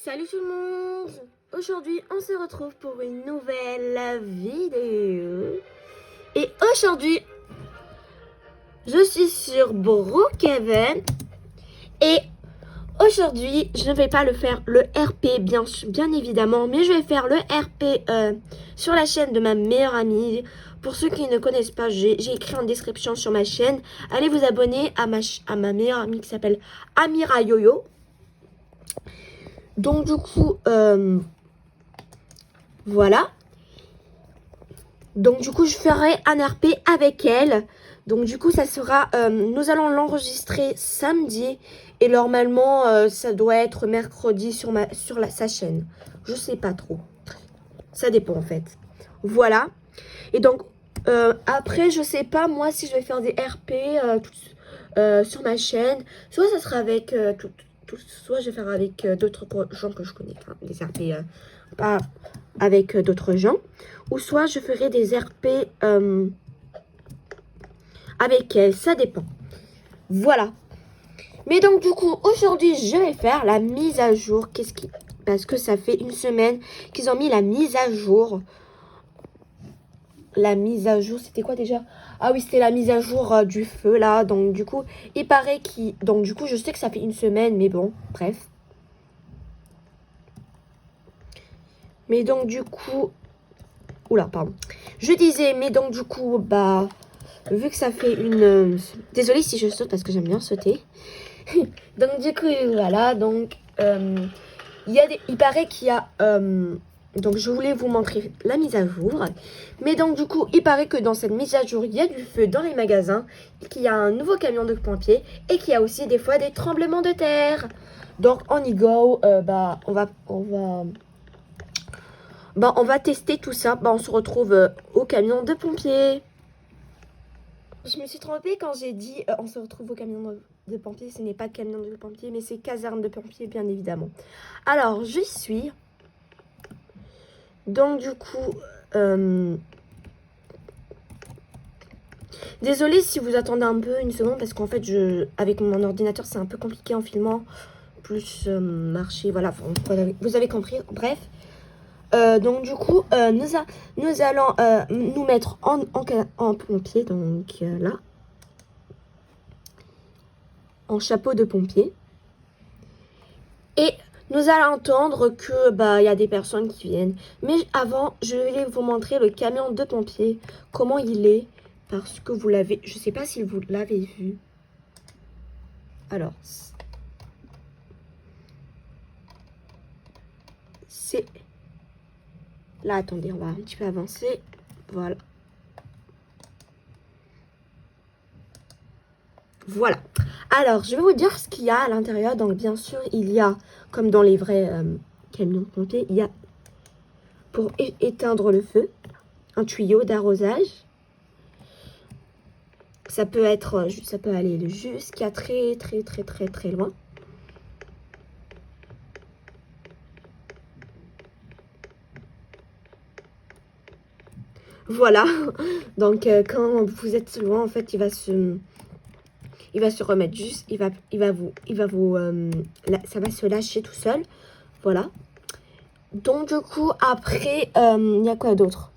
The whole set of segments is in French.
Salut tout le monde! Aujourd'hui, on se retrouve pour une nouvelle vidéo. Et aujourd'hui, je suis sur Brookhaven. Et aujourd'hui, je ne vais pas le faire le RP, bien évidemment, mais je vais faire le RP sur la chaîne de ma meilleure amie. Pour ceux qui ne connaissent pas, j'ai écrit en description sur ma chaîne. Allez vous abonner à ma meilleure amie qui s'appelle Amira Yoyo. Donc du coup, voilà. Donc du coup, je ferai un RP avec elle. Donc du coup, ça sera, nous allons l'enregistrer samedi. Et normalement, ça doit être mercredi sur sa chaîne. Je sais pas trop. Ça dépend en fait. Voilà. Et donc, après, je sais pas moi si je vais faire des RP sur ma chaîne. Soit ça sera avec... soit je vais faire avec d'autres gens que je connais. Enfin, des RP pas avec d'autres gens. Ou soit je ferai des RP avec elle. Ça dépend. Voilà. Mais donc du coup, aujourd'hui, je vais faire la mise à jour. Parce que ça fait une semaine qu'ils ont mis la mise à jour. La mise à jour, c'était quoi déjà? Ah oui, c'était la mise à jour du feu, là. Donc du coup, il paraît qu'il... Donc du coup, je sais que ça fait une semaine, mais bon, bref. Mais donc du coup... Oula, pardon. Je disais, mais donc du coup, bah... Vu que ça fait une... Désolée si je saute parce que j'aime bien sauter. Donc du coup, voilà. Donc, il paraît qu'il y a... donc je voulais vous montrer la mise à jour. Mais donc du coup, il paraît que dans cette mise à jour, il y a du feu dans les magasins. Qu'il y a un nouveau camion de pompiers. Et qu'il y a aussi des fois des tremblements de terre. Donc on y go. Bah, on va tester tout ça. Bah, on se retrouve au camion de pompiers. Je me suis trompée quand j'ai dit on se retrouve au camion de pompiers. Ce n'est pas camion de pompiers, mais c'est caserne de pompiers, bien évidemment. Alors, j'y suis. Donc, du coup, désolée si vous attendez un peu une seconde, parce qu'en fait, avec mon ordinateur, c'est un peu compliqué en filmant. Plus marcher, voilà, vous avez compris. Bref. Donc, du coup, nous allons nous mettre en pompier, donc là. En chapeau de pompier. Et nous allons entendre que bah il y a des personnes qui viennent. Mais avant, je vais vous montrer le camion de pompier, comment il est, parce que vous l'avez, je sais pas si vous l'avez vu. Alors, c'est là, attendez, on va un petit peu avancer. Voilà. Voilà. Alors, je vais vous dire ce qu'il y a à l'intérieur. Donc, bien sûr, il y a, comme dans les vrais camions de pompiers, il y a pour éteindre le feu, un tuyau d'arrosage. Ça peut aller jusqu'à très loin. Voilà. Donc quand vous êtes loin, en fait, il va se remettre juste, ça va se lâcher tout seul. Voilà. Donc du coup, après, il y a quoi d'autre?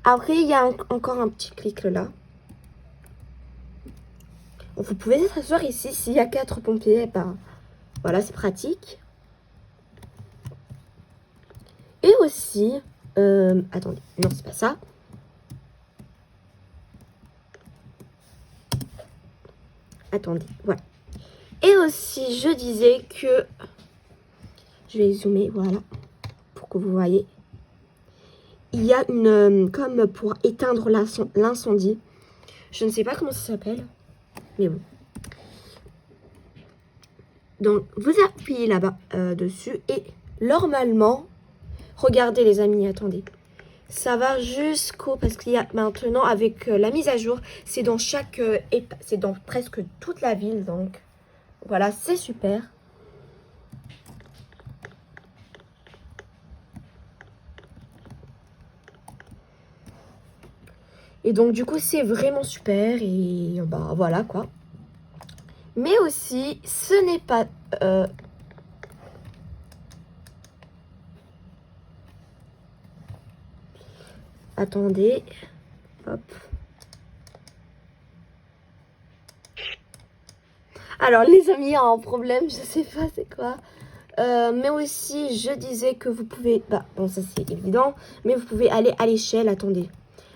Après, il y a encore un petit clic là. Vous pouvez s'asseoir ici s'il y a 4 pompiers. Ben, voilà, c'est pratique. Et aussi, attendez, non, c'est pas ça. Attendez, voilà. Et aussi, je disais que... Je vais zoomer, voilà, pour que vous voyez. Il y a une... comme pour éteindre l'incendie. Je ne sais pas comment ça s'appelle, mais bon. Donc, vous appuyez là-bas dessus et normalement... Regardez les amis, attendez. Ça va jusqu'au... Parce qu'il y a maintenant, avec la mise à jour, c'est dans c'est dans presque toute la ville, donc... Voilà, c'est super. Et donc, du coup, c'est vraiment super. Et bah, voilà, quoi. Mais aussi, ce n'est pas... Attendez. Hop. Alors les amis, il y a un problème, je sais pas c'est quoi. Mais aussi, je disais que vous pouvez... Bah, bon, ça c'est évident. Mais vous pouvez aller à l'échelle, attendez.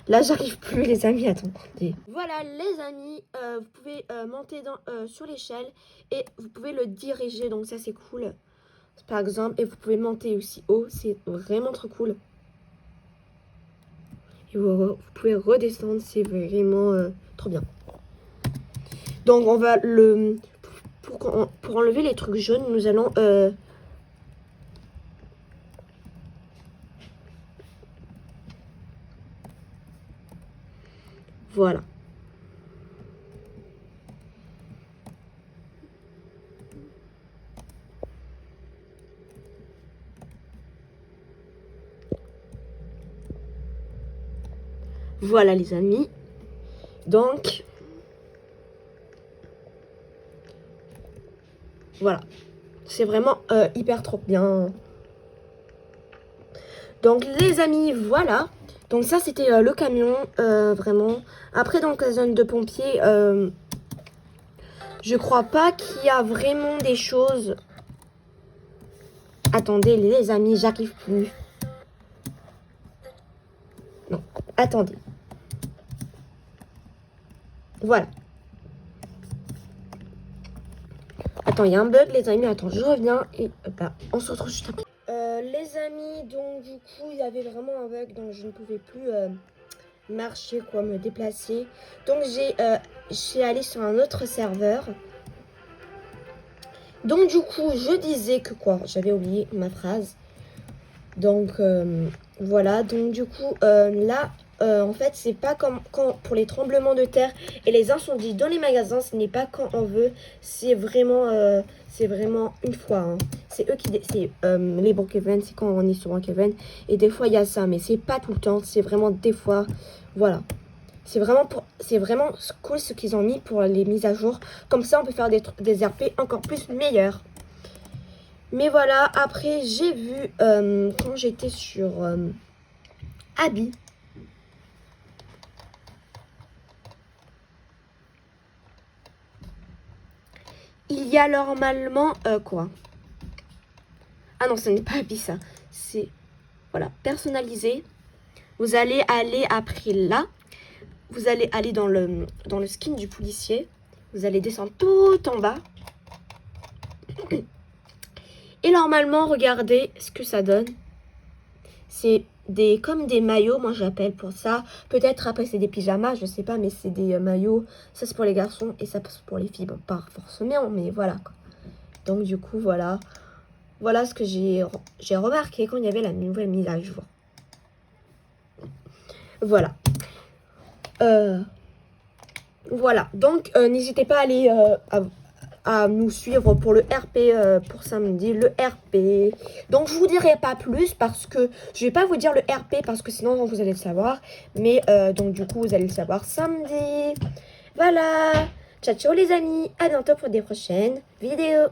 Là, j'arrive plus, les amis, attendez. Voilà, les amis, vous pouvez monter sur l'échelle et vous pouvez le diriger. Donc ça, c'est cool. Par exemple, et vous pouvez monter aussi haut. C'est vraiment trop cool. Et vous pouvez redescendre, c'est vraiment trop bien. Donc, on va le... Pour enlever les trucs jaunes, nous allons... Voilà. Voilà les amis. Donc, voilà. C'est vraiment hyper trop bien. Donc les amis, voilà. Donc ça c'était le camion, vraiment. Après donc la zone de pompiers, je crois pas qu'il y a vraiment des choses. Attendez les amis, j'arrive plus. Non, attendez. Voilà. Attends, il y a un bug les amis, attends, je reviens et là, on se retrouve juste après. Les amis, donc du coup, il y avait vraiment un bug, donc je ne pouvais plus marcher, quoi, me déplacer. Donc je suis allée sur un autre serveur. Donc du coup, je disais que quoi, j'avais oublié ma phrase. Donc voilà, donc du coup, là, en fait, c'est pas comme quand pour les tremblements de terre et les incendies dans les magasins, ce n'est pas quand on veut, c'est vraiment une fois. Hein. C'est eux qui, c'est les Brookhaven, c'est quand on est sur Brookhaven. Et des fois, il y a ça, mais c'est pas tout le temps, c'est vraiment des fois, voilà. C'est vraiment cool ce qu'ils ont mis pour les mises à jour. Comme ça, on peut faire des RP encore plus meilleurs. Mais voilà, après, j'ai vu, quand j'étais sur Abby, il y a normalement, quoi? Ah non, ce n'est pas Abby, ça. C'est, voilà, personnalisé. Vous allez aller après là. Vous allez aller dans le skin du policier. Vous allez descendre tout en bas. Et normalement, regardez ce que ça donne. C'est comme des maillots, moi j'appelle pour ça. Peut-être après c'est des pyjamas, je sais pas, mais c'est des maillots. Ça c'est pour les garçons et ça c'est pour les filles. Bon, pas forcément, mais voilà. Quoi. Donc du coup, voilà. Voilà ce que j'ai remarqué quand il y avait la nouvelle mise à jour. Voilà. Voilà. Donc n'hésitez pas à aller à nous suivre pour le RP pour samedi, le RP. Donc je vous dirai pas plus parce que je vais pas vous dire le RP parce que sinon vous allez le savoir. Mais donc du coup vous allez le savoir samedi. Voilà. Ciao ciao les amis, à bientôt pour des prochaines vidéos.